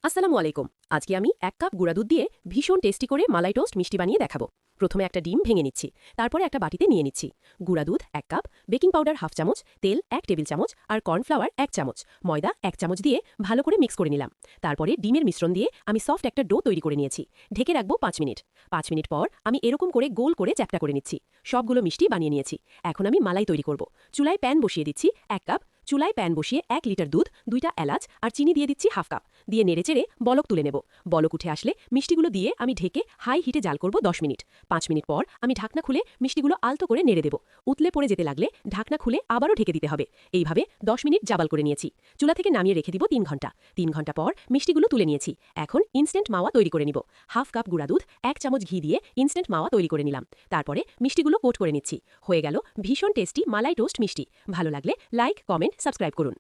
আসসালামু আলাইকুম। আজকে আমি 1 কাপ গুঁড়া দুধ দিয়ে ভীষণ টেস্টি করে মালাই টোস্ট মিষ্টি বানিয়ে দেখাবো। প্রথমে একটা ডিম ভেঙে নিচ্ছি, তারপরে একটা বাটিতে নিয়ে নিচ্ছি। গুঁড়া দুধ 1 কাপ, বেকিং পাউডার হাফ চামচ, তেল 1 টেবিল চামচ আর কর্নফ্লাওয়ার 1 চামচ, ময়দা 1 চামচ দিয়ে ভালো করে মিক্স করে নিলাম। তারপরে ডিমের মিশ্রণ দিয়ে আমি সফট একটা ডো তৈরি করে নিয়েছি। ঢেকে রাখবো 5 মিনিট। 5 মিনিট পর আমি এরকম করে গোল করে চ্যাপ্টা করে নিচ্ছি। সবগুলো মিষ্টি বানিয়ে নিয়েছি। এখন আমি মালাই তৈরি করব। চুলায় প্যান বসিয়ে দিচ্ছি 1 কাপ। চুলায় প্যান বসিয়ে 1 লিটার দুধ, 2টা এলাচ আর চিনি দিয়ে দিচ্ছি হাফ কাপ। দিয়ে নেড়েচেড়ে বলক তুলে নেব। বলক উঠে আসলে মিষ্টিগুলো দিয়ে আমি ঢেকে হাই হিটে জাল করব 10 মিনিট। 5 মিনিট পর আমি ঢাকনা খুলে মিষ্টিগুলো আলতো করে নেড়ে দেব। উতলে পড়ে যেতে লাগলে ঢাকনা খুলে আবারও ঢেকে দিতে হবে। এইভাবে 10 মিনিট জাবাল করে নিয়েছি। চুলা থেকে নামিয়ে রেখে দিব 3 ঘন্টা। 3 ঘন্টা পর মিষ্টিগুলো তুলে নিয়েছি। এখন ইনস্ট্যান্ট মাওয়া তৈরি করে নিব। হাফ কাপ গুঁড়া দুধ, 1 চামচ ঘি দিয়ে ইনস্ট্যান্ট মাওয়া তৈরি করে নিলাম। তারপরে মিষ্টিগুলো কোট করে নিচ্ছি। হয়ে গেল ভীষণ টেস্টি মালাই টোস্ট মিষ্টি। ভালো লাগলে লাইক, কমেন্ট, সাবস্ক্রাইব করুন।